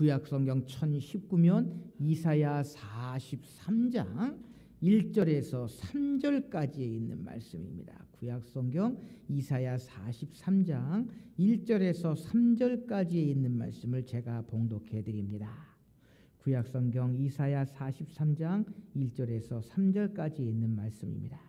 구약성경 1019면 이사야 43장 1절에서 3절까지에 있는 말씀입니다. 구약성경 이사야 43장 1절에서 3절까지에 있는 말씀을 제가 봉독해 드립니다. 구약성경 이사야 43장 1절에서 3절까지에 있는 말씀입니다.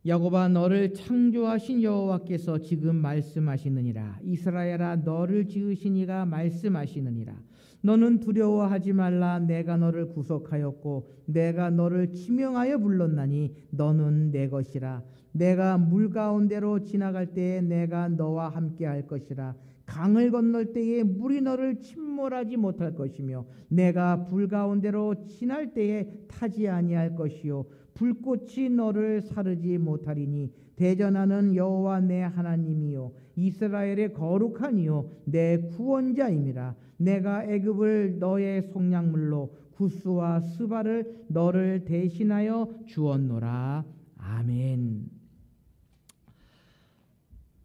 야곱아, 너를 창조하신 여호와께서 지금 말씀하시느니라. 이스라엘아, 너를 지으신 이가 말씀하시느니라. 너는 두려워하지 말라. 내가 너를 구속하였고 내가 너를 지명하여 불렀나니 너는 내 것이라. 내가 물 가운데로 지나갈 때에 내가 너와 함께 할 것이라. 강을 건널 때에 물이 너를 침몰하지 못할 것이며 내가 불 가운데로 지날 때에 타지 아니할 것이요 불꽃이 너를 사르지 못하리니 대전하는 여호와 내 하나님이요 이스라엘의 거룩한 이요 내 구원자임이라. 내가 애굽을 너의 속량물로 구스와 스바를 너를 대신하여 주었노라. 아멘.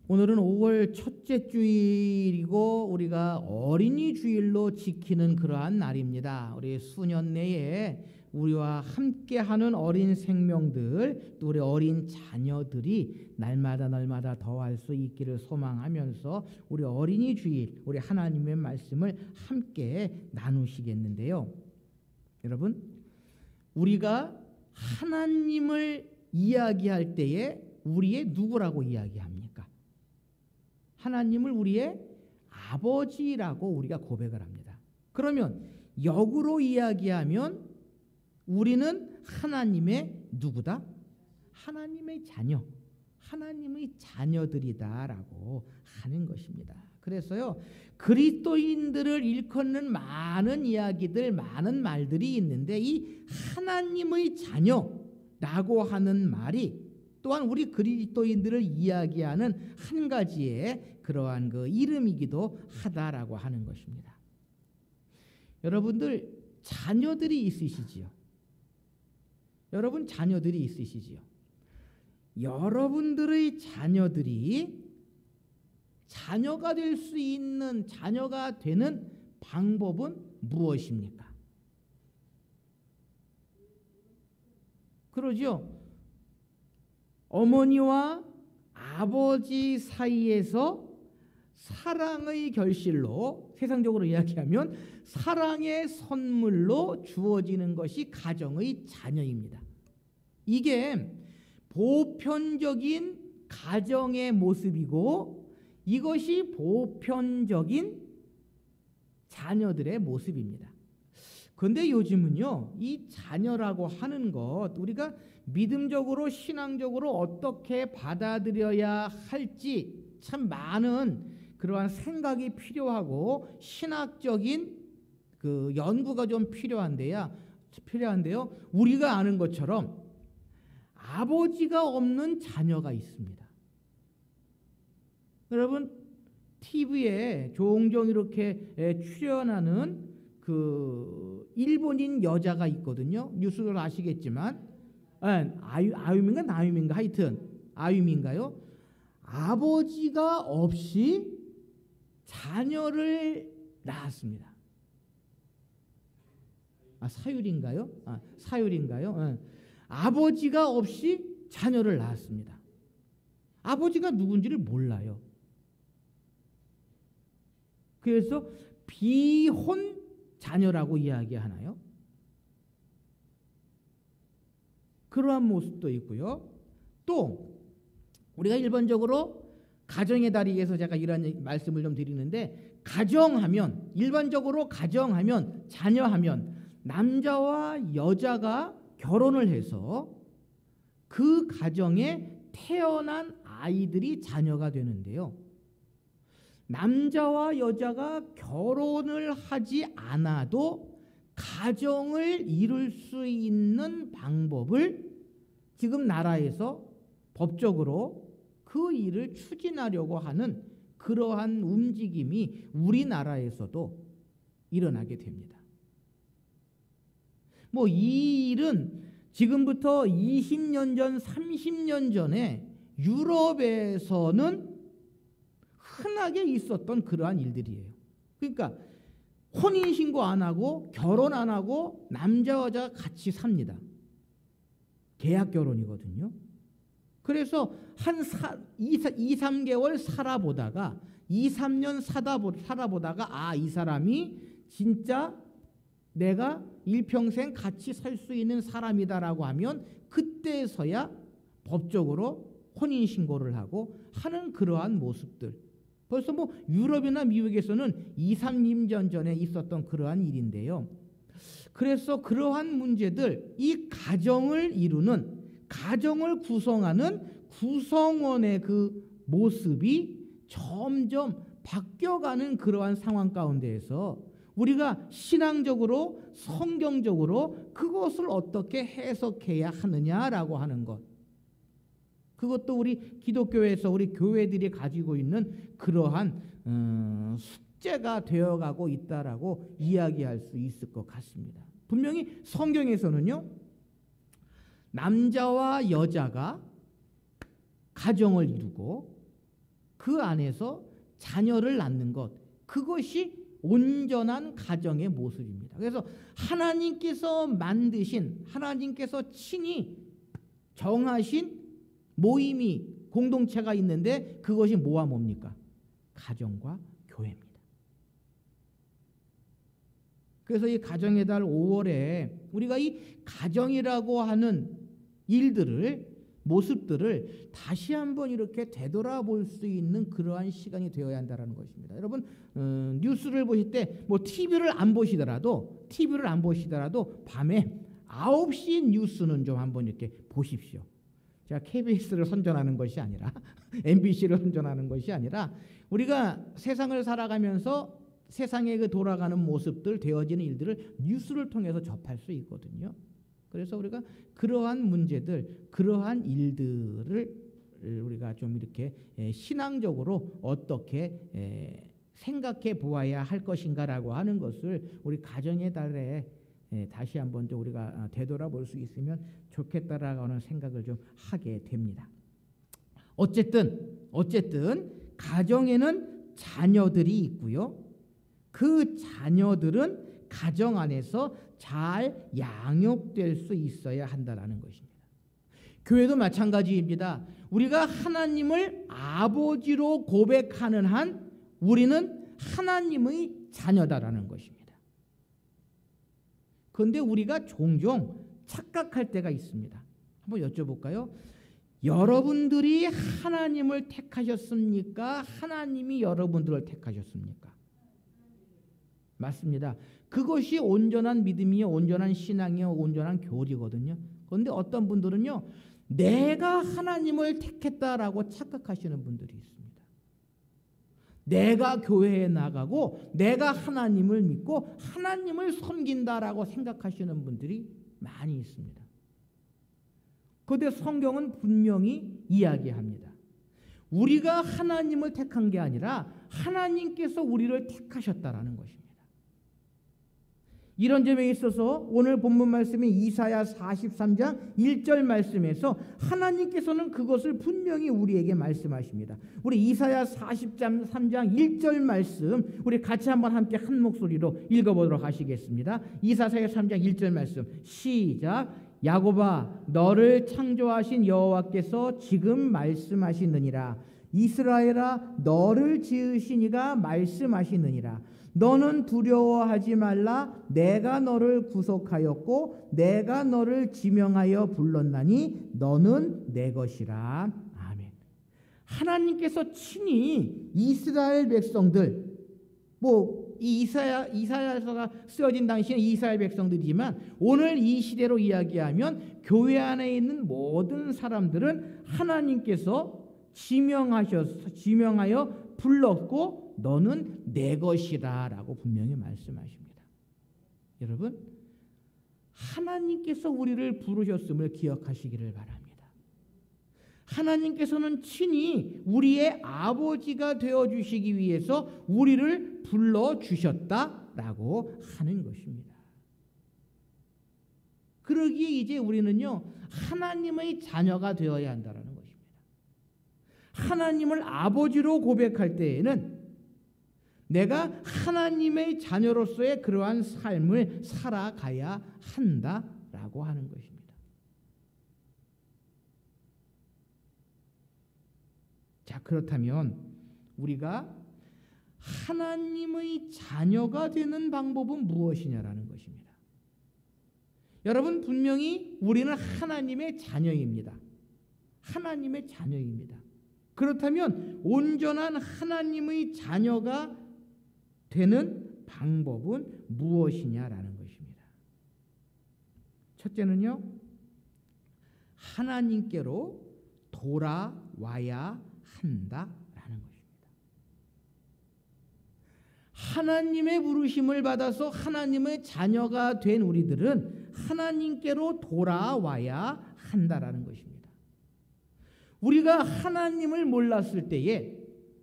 오늘은 5월 첫째 주일이고 우리가 어린이 주일로 지키는 그러한 날입니다. 우리 수년 내에 우리와 함께하는 어린 생명들, 또 우리 어린 자녀들이 날마다 더할 수 있기를 소망하면서 우리 어린이 주일, 우리 하나님의 말씀을 함께 나누시겠는데요. 여러분, 우리가 하나님을 이야기할 때에 우리의 누구라고 이야기합니까? 하나님을 우리의 아버지라고 우리가 고백을 합니다. 그러면 역으로 이야기하면 우리는 하나님의 누구다? 하나님의 자녀, 하나님의 자녀들이다라고 하는 것입니다. 그래서요, 그리스도인들을 일컫는 많은 이야기들, 많은 말들이 있는데 이 하나님의 자녀라고 하는 말이 또한 우리 그리스도인들을 이야기하는 한 가지의 그러한 그 이름이기도 하다라고 하는 것입니다. 여러분들 자녀들이 있으시지요? 여러분 자녀들이 있으시지요? 여러분들의 자녀들이 자녀가 될 수 있는, 자녀가 되는 방법은 무엇입니까? 그러죠? 어머니와 아버지 사이에서 사랑의 결실로, 세상적으로 이야기하면 사랑의 선물로 주어지는 것이 가정의 자녀입니다. 이게 보편적인 가정의 모습이고 이것이 보편적인 자녀들의 모습입니다. 그런데 요즘은요, 이 자녀라고 하는 것, 우리가 믿음적으로 신앙적으로 어떻게 받아들여야 할지 참 많은 그러한 생각이 필요하고 신학적인 그 연구가 좀 필요한데요. 우리가 아는 것처럼 아버지가 없는 자녀가 있습니다. 여러분 TV에 종종 이렇게 출연하는 그 일본인 여자가 있거든요. 뉴스를 아시겠지만 아유미인가 나유미인가 하여튼 아유미인가요? 아버지가 없이 자녀를 낳았습니다. 사유리인가요? 사유리인가요? 아버지가 없이 자녀를 낳았습니다. 아버지가 누군지를 몰라요. 그래서 비혼 자녀라고 이야기하나요? 그러한 모습도 있고요. 또 우리가 일반적으로 가정의 달인에서 제가 이런 말씀을 좀 드리는데, 가정하면, 일반적으로 가정하면, 자녀하면 남자와 여자가 결혼을 해서 그 가정에 태어난 아이들이 자녀가 되는데요. 남자와 여자가 결혼을 하지 않아도 가정을 이룰 수 있는 방법을 지금 나라에서 법적으로 그 일을 추진하려고 하는 그러한 움직임이 우리나라에서도 일어나게 됩니다. 이 일은 지금부터 20년 전, 30년 전에 유럽에서는 흔하게 있었던 그러한 일들이에요. 그러니까 혼인신고 안 하고 결혼 안 하고 남자와 여자가 같이 삽니다. 계약 결혼이거든요. 그래서 한 2, 3개월 살아보다가 2, 3년 살아보다가 이 사람이 진짜 내가 일평생 같이 살 수 있는 사람이다라고 하면 그때서야 법적으로 혼인신고를 하고 하는 그러한 모습들. 벌써 뭐 유럽이나 미국에서는 2, 3년 전에 있었던 그러한 일인데요. 그래서 그러한 문제들, 이 가정을 이루는, 가정을 구성하는 구성원의 그 모습이 점점 바뀌어가는 그러한 상황 가운데에서 우리가 신앙적으로, 성경적으로 그것을 어떻게 해석해야 하느냐라고 하는 것. 그것도 우리 기독교에서 우리 교회들이 가지고 있는 그러한 숙제가 되어가고 있다라고 이야기할 수 있을 것 같습니다. 분명히 성경에서는요, 남자와 여자가 가정을 이루고 그 안에서 자녀를 낳는 것, 그것이 온전한 가정의 모습입니다. 그래서 하나님께서 만드신, 하나님께서 친히 정하신 모임이, 공동체가 있는데 그것이 뭐와 뭡니까? 가정과 교회입니다. 그래서 이 가정의 달 5월에 우리가 이 가정이라고 하는 일들을, 모습들을 다시 한번 이렇게 되돌아볼 수 있는 그러한 시간이 되어야 한다는 것입니다. 여러분, 뉴스를 보실 때 뭐 TV를 안 보시더라도 밤에 9시 뉴스는 좀 한번 이렇게 보십시오. 제가 KBS를 선전하는 것이 아니라 MBC를 선전하는 것이 아니라 우리가 세상을 살아가면서 세상에 그 돌아가는 모습들, 되어지는 일들을 뉴스를 통해서 접할 수 있거든요. 그래서 우리가 그러한 문제들, 그러한 일들을 우리가 좀 이렇게 신앙적으로 어떻게 생각해 보아야 할 것인가라고 하는 것을 우리 가정의 달에 다시 한번 좀 우리가 되돌아볼 수 있으면 좋겠다라고 하는 생각을 좀 하게 됩니다. 어쨌든 가정에는 자녀들이 있고요. 그 자녀들은 가정 안에서 잘 양육될 수 있어야 한다라는 것입니다. 교회도 마찬가지입니다. 우리가 하나님을 아버지로 고백하는 한 우리는 하나님의 자녀다라는 것입니다. 그런데 우리가 종종 착각할 때가 있습니다. 한번 여쭤볼까요? 여러분들이 하나님을 택하셨습니까? 하나님이 여러분들을 택하셨습니까? 맞습니다. 그것이 온전한 믿음이요, 온전한 신앙이요, 온전한 교리거든요. 그런데 어떤 분들은요, 내가 하나님을 택했다라고 착각하시는 분들이 있습니다. 내가 교회에 나가고 내가 하나님을 믿고 하나님을 섬긴다라고 생각하시는 분들이 많이 있습니다. 그런데 성경은 분명히 이야기합니다. 우리가 하나님을 택한 게 아니라 하나님께서 우리를 택하셨다라는 것입니다. 이런 점에 있어서 오늘 본문 말씀인 이사야 43장 1절 말씀에서 하나님께서는 그것을 분명히 우리에게 말씀하십니다. 우리 이사야 43장 1절 말씀 우리 같이 한번 함께 한 목소리로 읽어보도록 하시겠습니다. 이사야 3장 1절 말씀 시작. 야곱아 너를 창조하신 여호와께서 지금 말씀하시느니라. 이스라엘아 너를 지으신 이가 말씀하시느니라. 너는 두려워하지 말라. 내가 너를 구속하였고 내가 너를 지명하여 불렀나니 너는 내 것이라. 아멘. 하나님께서 친히 이스라엘 백성들, 이 이사야서가 쓰여진 당시에 이스라엘 백성들이지만 오늘 이 시대로 이야기하면 교회 안에 있는 모든 사람들은 하나님께서 지명하여 불렀고 너는 내 것이라 라고 분명히 말씀하십니다. 여러분, 하나님께서 우리를 부르셨음을 기억하시기를 바랍니다. 하나님께서는 친히 우리의 아버지가 되어주시기 위해서 우리를 불러주셨다라고 하는 것입니다. 그러기에 이제 우리는요, 하나님의 자녀가 되어야 한다는 것입니다. 하나님을 아버지로 고백할 때에는 내가 하나님의 자녀로서의 그러한 삶을 살아가야 한다라고 하는 것입니다. 자, 그렇다면 우리가 하나님의 자녀가 되는 방법은 무엇이냐라는 것입니다. 여러분, 분명히 우리는 하나님의 자녀입니다. 하나님의 자녀입니다. 그렇다면 온전한 하나님의 자녀가 되는 방법은 무엇이냐라는 것입니다. 첫째는요, 하나님께로 돌아와야 한다라는 것입니다. 하나님의 부르심을 받아서 하나님의 자녀가 된 우리들은 하나님께로 돌아와야 한다라는 것입니다. 우리가 하나님을 몰랐을 때에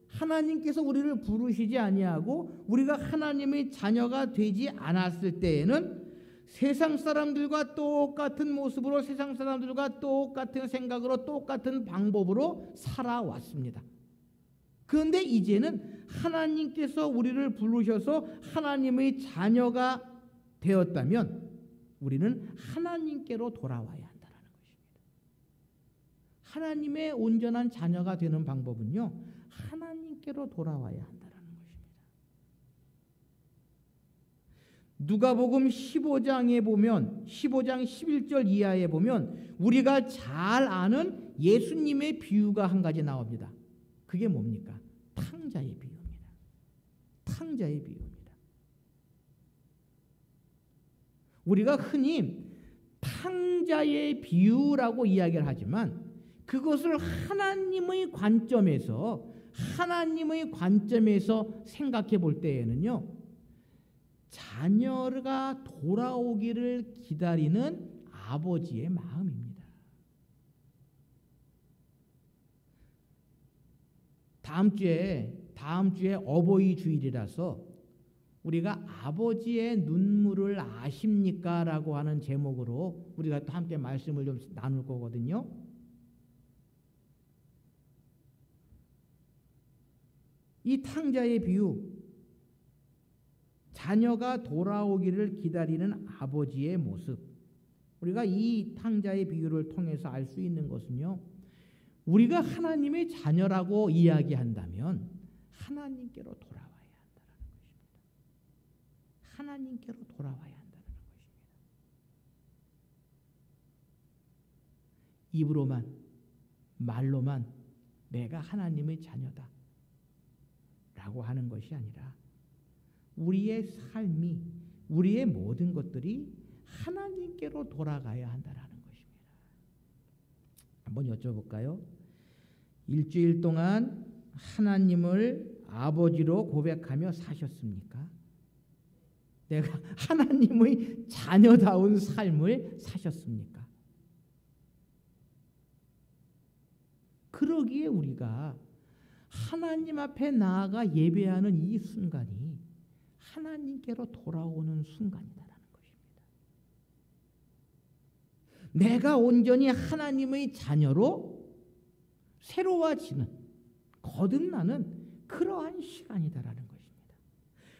하나님께서 우리를 부르시지 아니하고 우리가 하나님의 자녀가 되지 않았을 때에는 세상 사람들과 똑같은 모습으로, 세상 사람들과 똑같은 생각으로, 똑같은 방법으로 살아왔습니다. 그런데 이제는 하나님께서 우리를 부르셔서 하나님의 자녀가 되었다면 우리는 하나님께로 돌아와야 한다는 것입니다. 하나님의 온전한 자녀가 되는 방법은요, 하나님께로 돌아와야 한다는 것입니다. 누가복음 15장에 보면, 15장 11절 이하에 보면 우리가 잘 아는 예수님의 비유가 한 가지 나옵니다. 그게 뭡니까? 탕자의 비유입니다. 탕자의 비유입니다. 우리가 흔히 탕자의 비유라고 이야기를 하지만 그것을 하나님의 관점에서 생각해 볼 때에는요, 자녀가 돌아오기를 기다리는 아버지의 마음입니다. 다음 주에 어버이 주일이라서 우리가 아버지의 눈물을 아십니까? 라고 하는 제목으로 우리가 또 함께 말씀을 좀 나눌 거거든요. 이 탕자의 비유, 자녀가 돌아오기를 기다리는 아버지의 모습, 우리가 이 탕자의 비유를 통해서 알 수 있는 것은요, 우리가 하나님의 자녀라고 이야기한다면 하나님께로 돌아와야 한다는 것입니다. 하나님께로 돌아와야 한다는 것입니다. 입으로만, 말로만 내가 하나님의 자녀다 라고 하는 것이 아니라 우리의 삶이, 우리의 모든 것들이 하나님께로 돌아가야 한다는 것입니다. 한번 여쭤볼까요? 일주일 동안 하나님을 아버지로 고백하며 사셨습니까? 내가 하나님의 자녀다운 삶을 사셨습니까? 그러기에 우리가 하나님 앞에 나아가 예배하는 이 순간이 하나님께로 돌아오는 순간이다라는 것입니다. 내가 온전히 하나님의 자녀로 새로워지는, 거듭나는 그러한 시간이다라는 것입니다.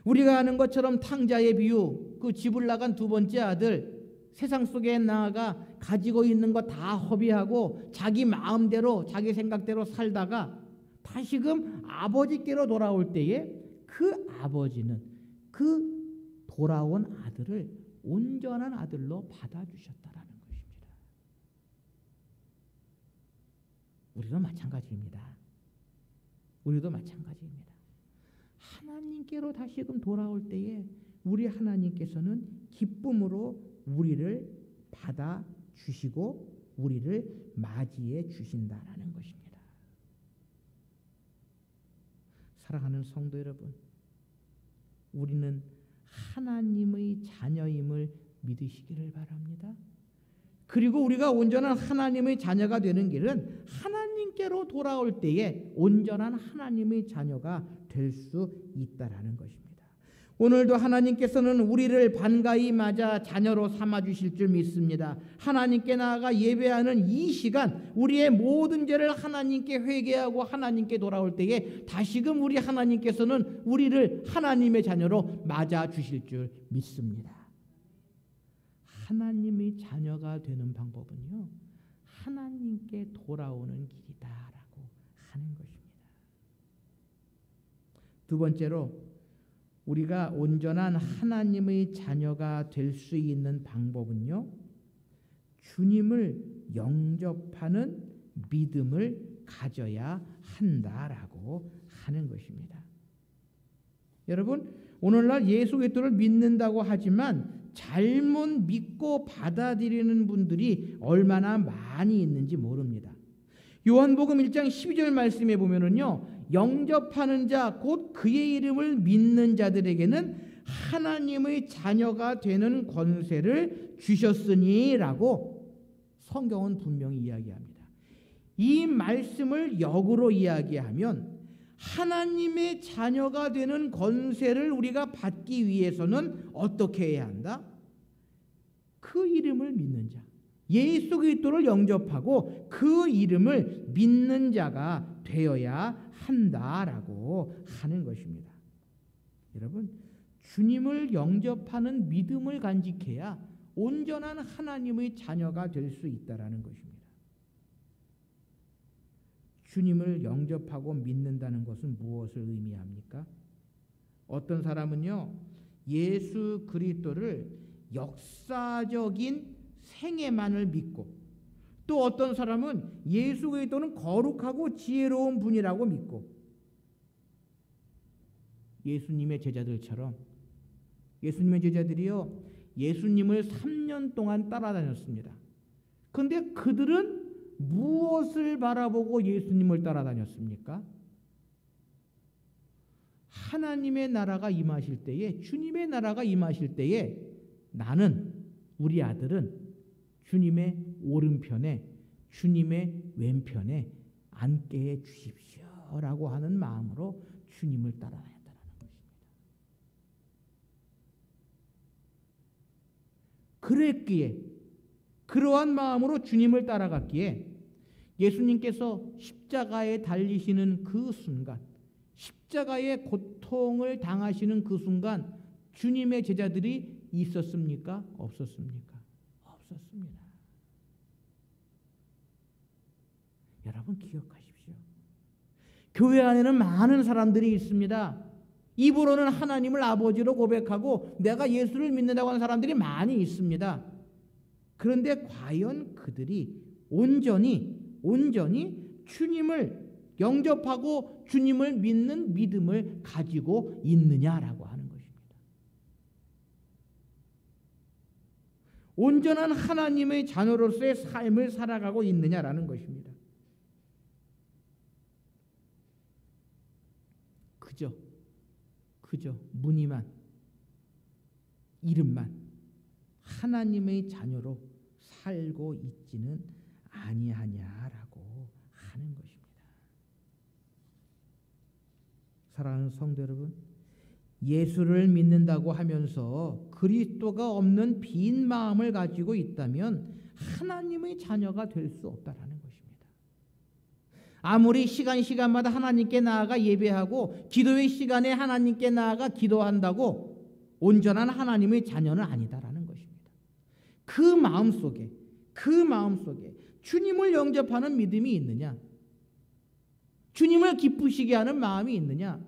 우리가 아는 것처럼 탕자의 비유, 그 집을 나간 두 번째 아들, 세상 속에 나아가 가지고 있는 거 다 허비하고 자기 마음대로, 자기 생각대로 살다가 다시금 아버지께로 돌아올 때에 그 아버지는 그 돌아온 아들을 온전한 아들로 받아주셨다라는 것입니다. 우리도 마찬가지입니다. 우리도 마찬가지입니다. 하나님께로 다시금 돌아올 때에 우리 하나님께서는 기쁨으로 우리를 받아주시고 우리를 맞이해 주신다라는 것입니다. 사랑하는 성도 여러분, 우리는 하나님의 자녀임을 믿으시기를 바랍니다. 그리고 우리가 온전한 하나님의 자녀가 되는 길은 하나님께로 돌아올 때에 온전한 하나님의 자녀가 될 수 있다라는 것입니다. 오늘도 하나님께서는 우리를 반가이 맞아 자녀로 삼아주실 줄 믿습니다. 하나님께 나아가 예배하는 이 시간, 우리의 모든 죄를 하나님께 회개하고 하나님께 돌아올 때에 다시금 우리 하나님께서는 우리를 하나님의 자녀로 맞아주실 줄 믿습니다. 하나님의 자녀가 되는 방법은요, 하나님께 돌아오는 길이다라고 하는 것입니다. 두 번째로, 우리가 온전한 하나님의 자녀가 될 수 있는 방법은요, 주님을 영접하는 믿음을 가져야 한다라고 하는 것입니다. 여러분, 오늘날 예수 그리스도를 믿는다고 하지만 잘못 믿고 받아들이는 분들이 얼마나 많이 있는지 모릅니다. 요한복음 1장 12절 말씀에 보면은요, 영접하는 자 곧 그의 이름을 믿는 자들에게는 하나님의 자녀가 되는 권세를 주셨으니라고 성경은 분명히 이야기합니다. 이 말씀을 역으로 이야기하면 하나님의 자녀가 되는 권세를 우리가 받기 위해서는 어떻게 해야 한다? 그 이름을 믿는 자, 예수 그리스도를 영접하고 그 이름을 믿는 자가 되어야 한다라고 하는 것입니다. 여러분, 주님을 영접하는 믿음을 간직해야 온전한 하나님의 자녀가 될 수 있다라는 것입니다. 주님을 영접하고 믿는다는 것은 무엇을 의미합니까? 어떤 사람은요, 예수 그리스도를 역사적인 생애만을 믿고, 또 어떤 사람은 예수 그리스도는 거룩하고 지혜로운 분이라고 믿고, 예수님의 제자들처럼, 예수님의 제자들이요, 예수님을 3년 동안 따라다녔습니다. 그런데 그들은 무엇을 바라보고 예수님을 따라다녔습니까? 하나님의 나라가 임하실 때에, 주님의 나라가 임하실 때에 나는, 우리 아들은 주님의 오른편에, 주님의 왼편에 앉게 해 주십시오라고 하는 마음으로 주님을 따라다녔다는 것입니다. 그랬기에, 그러한 마음으로 주님을 따라갔기에 예수님께서 십자가에 달리시는 그 순간, 십자가의 고통을 당하시는 그 순간 주님의 제자들이 있었습니까? 없었습니까? 없었습니다. 여러분 기억하십시오. 교회 안에는 많은 사람들이 있습니다. 입으로는 하나님을 아버지로 고백하고 내가 예수를 믿는다고 하는 사람들이 많이 있습니다. 그런데 과연 그들이 온전히 주님을 영접하고 주님을 믿는 믿음을 가지고 있느냐라고 하는 것입니다. 온전한 하나님의 자녀로서의 삶을 살아가고 있느냐라는 것입니다. 그저 무늬만, 이름만 하나님의 자녀로 살고 있지는 아니하냐라고 하는 것입니다. 사랑하는 성도 여러분, 예수를 믿는다고 하면서 그리스도가 없는 빈 마음을 가지고 있다면 하나님의 자녀가 될 수 없다라는 것입니다. 아무리 시간마다 하나님께 나아가 예배하고 기도의 시간에 하나님께 나아가 기도한다고 온전한 하나님의 자녀는 아니다라는 것입니다. 그 마음속에 주님을 영접하는 믿음이 있느냐? 주님을 기쁘시게 하는 마음이 있느냐?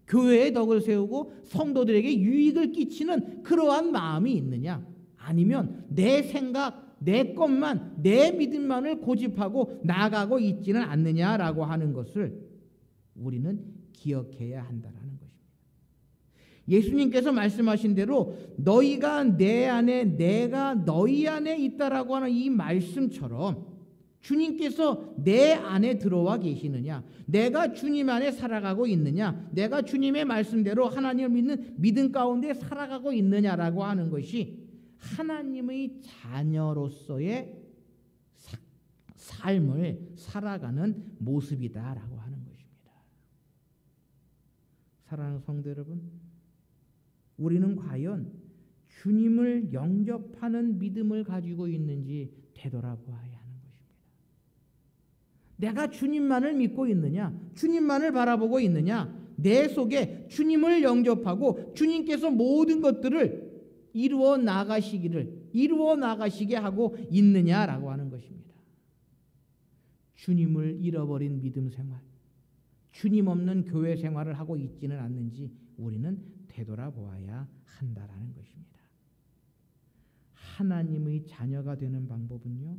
교회에 덕을 세우고 성도들에게 유익을 끼치는 그러한 마음이 있느냐? 아니면 내 생각, 내 것만, 내 믿음만을 고집하고 나아가고 있지는 않느냐라고 하는 것을 우리는 기억해야 한다라는 것입니다. 예수님께서 말씀하신 대로 너희가 내 안에, 내가 너희 안에 있다라고 하는 이 말씀처럼 주님께서 내 안에 들어와 계시느냐, 내가 주님 안에 살아가고 있느냐, 내가 주님의 말씀대로 하나님을 믿는 믿음 가운데 살아가고 있느냐라고 하는 것이 하나님의 자녀로서의 삶을 살아가는 모습이다라고 하는 것입니다. 사랑하는 성도 여러분, 우리는 과연 주님을 영접하는 믿음을 가지고 있는지 되돌아보아야 하는 것입니다. 내가 주님만을 믿고 있느냐? 주님만을 바라보고 있느냐? 내 속에 주님을 영접하고 주님께서 모든 것들을 이루어 나가시게 하고 있느냐라고 하는 것입니다. 주님을 잃어버린 믿음 생활, 주님 없는 교회 생활을 하고 있지는 않는지 우리는 되돌아보아야 한다라는 것입니다. 하나님의 자녀가 되는 방법은요,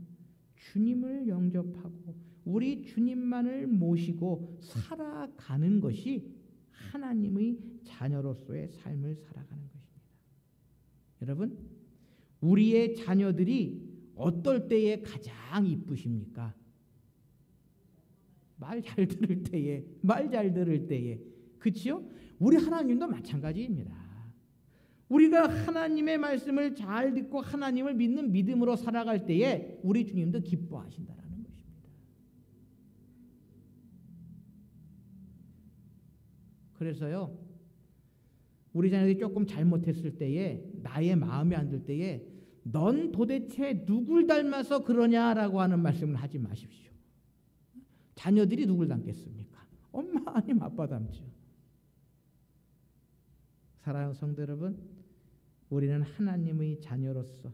주님을 영접하고 우리 주님만을 모시고 살아가는 것이 하나님의 자녀로서의 삶을 살아가는 것입니다. 여러분, 우리의 자녀들이 어떨 때에 가장 이쁘십니까? 말 잘 들을 때에. 그치요? 우리 하나님도 마찬가지입니다. 우리가 하나님의 말씀을 잘 듣고 하나님을 믿는 믿음으로 살아갈 때에 우리 주님도 기뻐하신다라는 것입니다. 그래서요, 우리 자녀들이 조금 잘못했을 때에, 나의 마음에 안 들 때에 넌 도대체 누굴 닮아서 그러냐라고 하는 말씀을 하지 마십시오. 자녀들이 누굴 닮겠습니까? 엄마 아니면 아빠 닮죠. 사랑하는 성도 여러분, 우리는 하나님의 자녀로서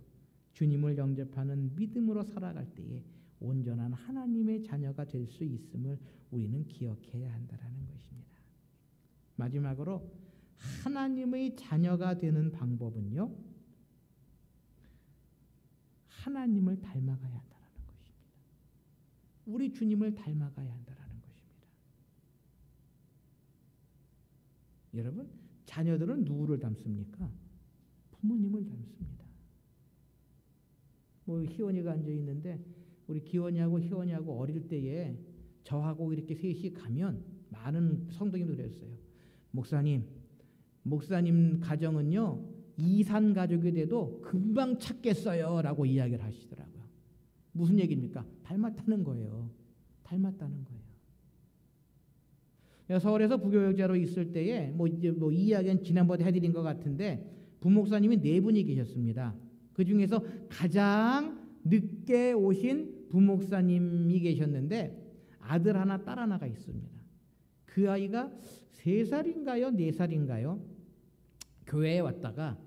주님을 영접하는 믿음으로 살아갈 때에 온전한 하나님의 자녀가 될 수 있음을 우리는 기억해야 한다는 것입니다. 마지막으로 하나님의 자녀가 되는 방법은요, 하나님을 닮아가야 한다는 것입니다. 우리 주님을 닮아가야 한다는 것입니다. 여러분, 자녀들은 누구를 닮습니까? 부모님을 닮습니다. 희원이가 앉아 있는데 우리 기원이하고 희원이하고 어릴 때에 저하고 이렇게 셋이 가면 많은 성도님들 그랬어요. 목사님 가정은요, 이산 가족이 돼도 금방 찾겠어요 라고 이야기를 하시더라고요. 무슨 얘기입니까? 닮았다는 거예요. 서울에서 부교육자로 있을 때에 이 이야기는 지난번에 해드린 것 같은데 부목사님이 4분이 계셨습니다. 그 중에서 가장 늦게 오신 부목사님이 계셨는데 아들 하나, 딸 하나가 있습니다. 그 아이가 3살인가요? 4살인가요? 교회에 왔다가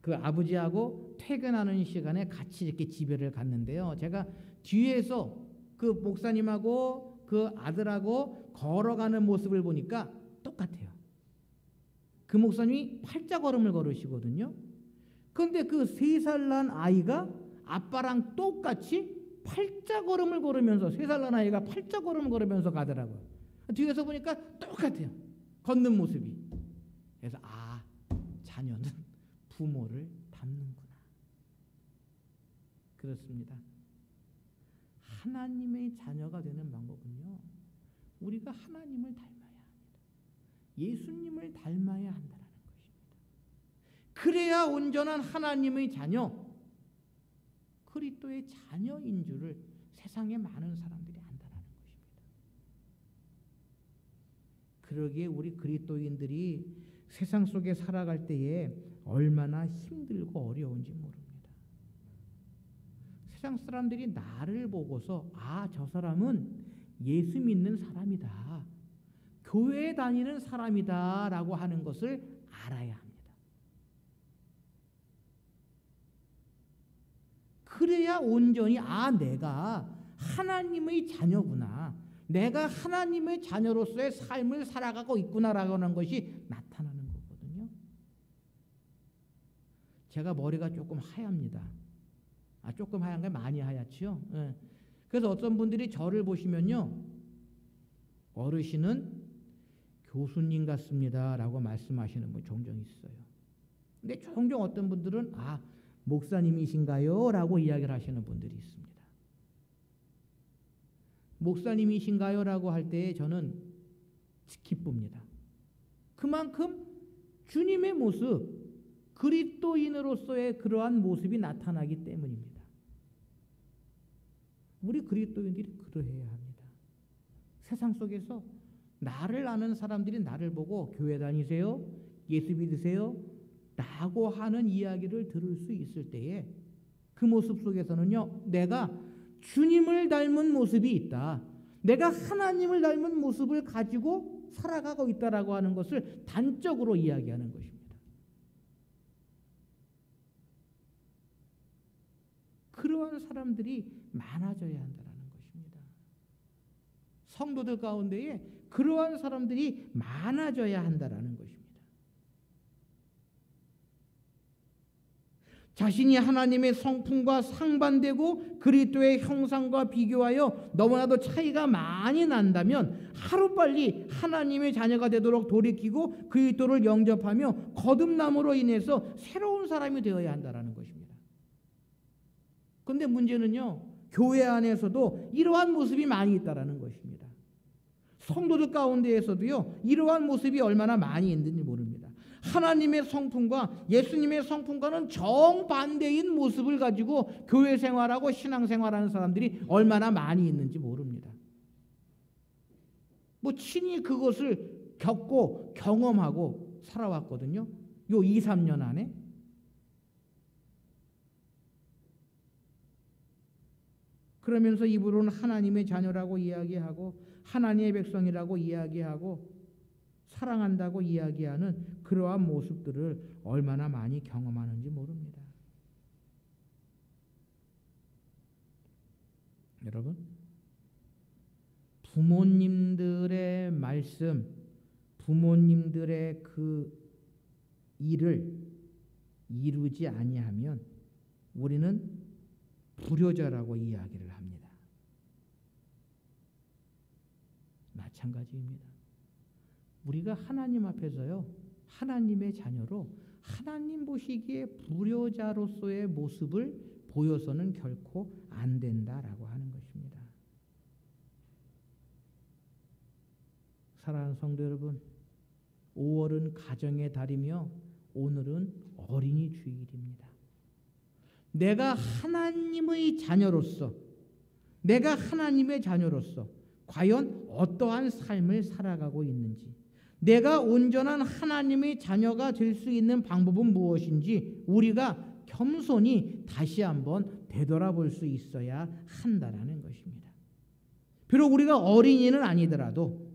그 아버지하고 퇴근하는 시간에 같이 이렇게 집에를 갔는데요. 제가 뒤에서 그 목사님하고 그 아들하고 걸어가는 모습을 보니까 똑같아요. 그 목사님이 팔자걸음을 걸으시거든요. 그런데 그 3살 난 아이가 아빠랑 똑같이 팔자걸음을 걸으면서, 3살 난 아이가 팔자걸음을 걸으면서 가더라고요. 뒤에서 보니까 똑같아요. 걷는 모습이. 그래서 자녀는 부모를 닮는구나. 그렇습니다. 하나님의 자녀가 되는 방법은요, 우리가 하나님을 닮아야 합니다. 예수님을 닮아야 한다는 것입니다. 그래야 온전한 하나님의 자녀, 그리스도의 자녀인 줄을 세상의 많은 사람들이 안다는 것입니다. 그러기에 우리 그리스도인들이 세상 속에 살아갈 때에 얼마나 힘들고 어려운지 모릅니다. 세상 사람들이 나를 보고서 저 사람은 예수 믿는 사람이다, 교회에 다니는 사람이다 라고 하는 것을 알아야 합니다. 그래야 온전히 내가 하나님의 자녀구나, 내가 하나님의 자녀로서의 삶을 살아가고 있구나라고 하는 것이 나타나는 거거든요. 제가 머리가 조금 하얗니다. 조금 하얀 게 많이 하얗죠. 예. 그래서 어떤 분들이 저를 보시면요, 어르신은 교수님 같습니다 라고 말씀하시는 분 종종 있어요. 근데 종종 어떤 분들은 목사님이신가요? 라고 이야기를 하시는 분들이 있습니다. 목사님이신가요? 라고 할 때 저는 기쁩니다. 그만큼 주님의 모습, 그리스도인으로서의 그러한 모습이 나타나기 때문입니다. 우리 그리스도인들이 그러해야 합니다. 세상 속에서 나를 아는 사람들이 나를 보고 교회 다니세요? 예수 믿으세요? 라고 하는 이야기를 들을 수 있을 때에 그 모습 속에서는요, 내가 주님을 닮은 모습이 있다, 내가 하나님을 닮은 모습을 가지고 살아가고 있다라고 하는 것을 단적으로 이야기하는 것입니다. 그러한 사람들이 많아져야 한다는 것입니다. 성도들 가운데에 그러한 사람들이 많아져야 한다는 것입니다. 자신이 하나님의 성품과 상반되고 그리스도의 형상과 비교하여 너무나도 차이가 많이 난다면 하루빨리 하나님의 자녀가 되도록 돌이키고 그리스도를 영접하며 거듭남으로 인해서 새로운 사람이 되어야 한다는 것입니다. 그런데 문제는요, 교회 안에서도 이러한 모습이 많이 있다는 것입니다. 성도들 가운데에서도요, 이러한 모습이 얼마나 많이 있는지 모릅니다. 하나님의 성품과 예수님의 성품과는 정반대인 모습을 가지고 교회 생활하고 신앙생활하는 사람들이 얼마나 많이 있는지 모릅니다. 친히 그것을 겪고 경험하고 살아왔거든요. 요 2, 3년 안에. 그러면서 입으로는 하나님의 자녀라고 이야기하고 하나님의 백성이라고 이야기하고 사랑한다고 이야기하는 그러한 모습들을 얼마나 많이 경험하는지 모릅니다. 여러분, 부모님들의 말씀, 부모님들의 그 일을 이루지 아니하면 우리는 불효자라고 이야기를 합니다. 마찬가지입니다. 우리가 하나님 앞에서요, 하나님의 자녀로 하나님 보시기에 불효자로서의 모습을 보여서는 결코 안 된다라고 하는 것입니다. 사랑하는 성도 여러분, 5월은 가정의 달이며 오늘은 어린이 주일입니다. 내가 하나님의 자녀로서, 내가 하나님의 자녀로서 과연 어떠한 삶을 살아가고 있는지, 내가 온전한 하나님의 자녀가 될 수 있는 방법은 무엇인지 우리가 겸손히 다시 한번 되돌아볼 수 있어야 한다라는 것입니다. 비록 우리가 어린이는 아니더라도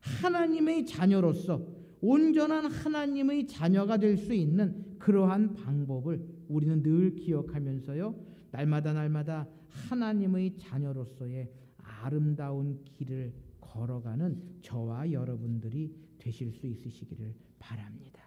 하나님의 자녀로서 온전한 하나님의 자녀가 될 수 있는 그러한 방법을 우리는 늘 기억하면서요, 날마다 하나님의 자녀로서의 아름다운 길을 걸어가는 저와 여러분들이 되실 수 있으시기를 바랍니다.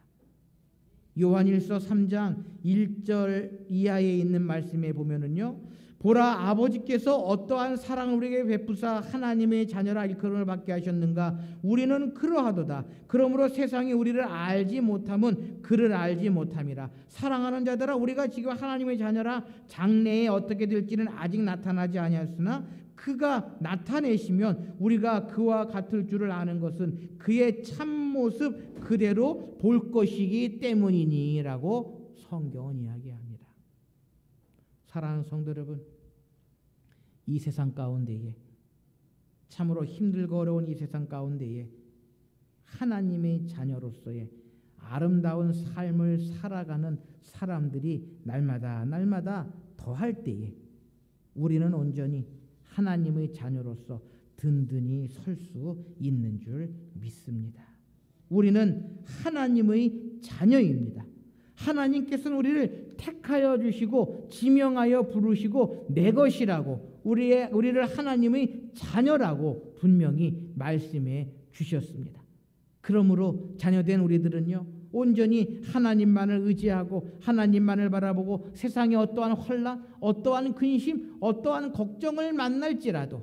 요한일서 3장 1절 이하에 있는 말씀에 보면은요, 보라, 아버지께서 어떠한 사랑을 우리에게 베푸사 하나님의 자녀라 일컬음을 받게 하셨는가. 우리는 그러하도다. 그러므로 세상이 우리를 알지 못함은 그를 알지 못함이라. 사랑하는 자들아, 우리가 지금 하나님의 자녀라. 장래에 어떻게 될지는 아직 나타나지 아니하였으나 그가 나타내시면 우리가 그와 같을 줄을 아는 것은 그의 참모습 그대로 볼 것이기 때문이니라고 성경은 이야기합니다. 사랑하는 성도 여러분, 이 세상 가운데에, 참으로 힘들고 어려운 이 세상 가운데에 하나님의 자녀로서의 아름다운 삶을 살아가는 사람들이 날마다 더할 때에 우리는 온전히 하나님의 자녀로서 든든히 설 수 있는 줄 믿습니다. 우리는 하나님의 자녀입니다. 하나님께서는 우리를 택하여 주시고 지명하여 부르시고 내 것이라고 우리를 하나님의 자녀라고 분명히 말씀해 주셨습니다. 그러므로 자녀된 우리들은요, 온전히 하나님만을 의지하고 하나님만을 바라보고 세상의 어떠한 혼란, 어떠한 근심, 어떠한 걱정을 만날지라도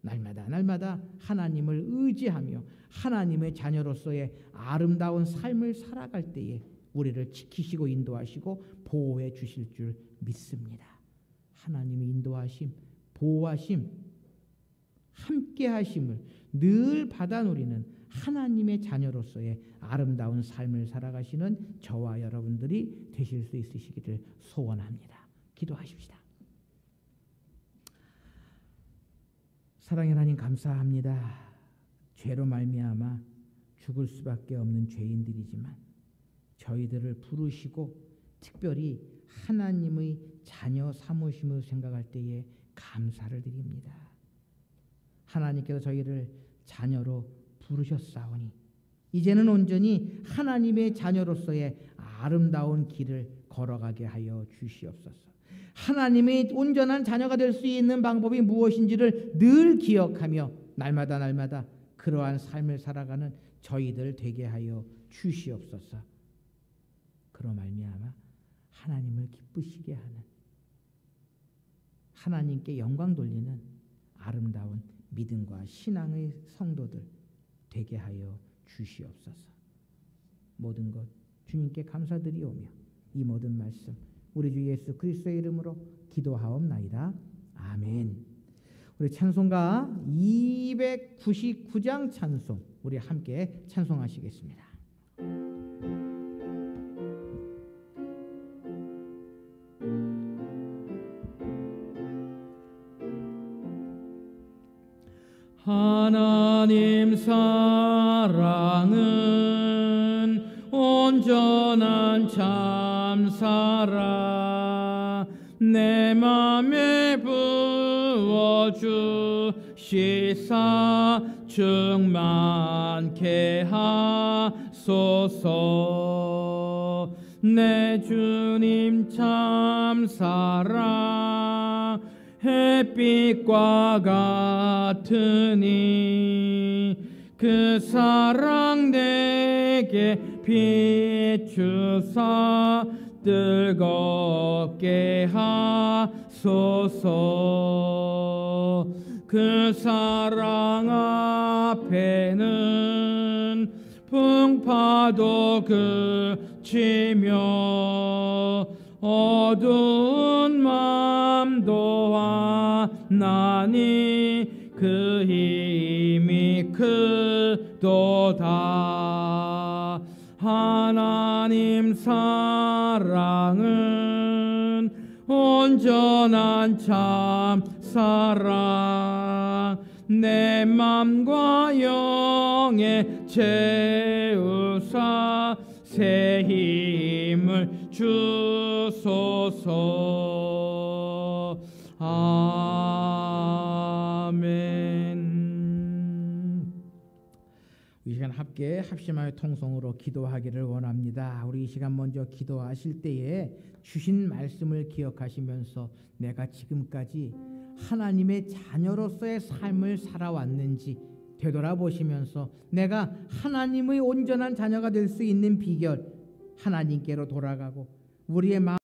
날마다 하나님을 의지하며 하나님의 자녀로서의 아름다운 삶을 살아갈 때에 우리를 지키시고 인도하시고 보호해 주실 줄 믿습니다. 하나님의 인도하심, 보호하심, 함께하심을 늘 받아 누리는 하나님의 자녀로서의 아름다운 삶을 살아가시는 저와 여러분들이 되실 수 있으시기를 소원합니다. 기도하십시다. 사랑의 하나님, 감사합니다. 죄로 말미암아 죽을 수밖에 없는 죄인들이지만 저희들을 부르시고 특별히 하나님의 자녀 삼으심을 생각할 때에 감사를 드립니다. 하나님께서 저희를 자녀로 부르셨사오니 이제는 온전히 하나님의 자녀로서의 아름다운 길을 걸어가게 하여 주시옵소서. 하나님의 온전한 자녀가 될 수 있는 방법이 무엇인지를 늘 기억하며 날마다 그러한 삶을 살아가는 저희들 되게 하여 주시옵소서. 그로 말미암아 하나님을 기쁘시게 하는, 하나님께 영광 돌리는 아름다운 믿음과 신앙의 성도들 되게 하여 주시옵소서. 모든 것 주님께 감사드리오며 이 모든 말씀 우리 주 예수 그리스도의 이름으로 기도하옵나이다. 아멘. 우리 찬송가 299장 찬송 우리 함께 찬송하시겠습니다. 하나님 사랑은 온전한 참사랑 내 맘에 부어주시사 충만케 하소서. 내 주님 참사랑 햇빛과 같으니 그 사랑 내게 비추사 뜨겁게 하소서. 그 사랑 앞에는 풍파도 그치며 어두운 맘도 하나니 그 힘이 크도다. 하나님 사랑은 온전한 참사랑 내 맘과 영에 채우사 새 힘을 주소서. 아멘. 이 시간 함께 합심하여 통성으로 기도하기를 원합니다. 우리 이 시간 먼저 기도하실 때에 주신 말씀을 기억하시면서 내가 지금까지 하나님의 자녀로서의 삶을 살아왔는지 되돌아보시면서 내가 하나님의 온전한 자녀가 될 수 있는 비결, 하나님께로 돌아가고 우리의 마음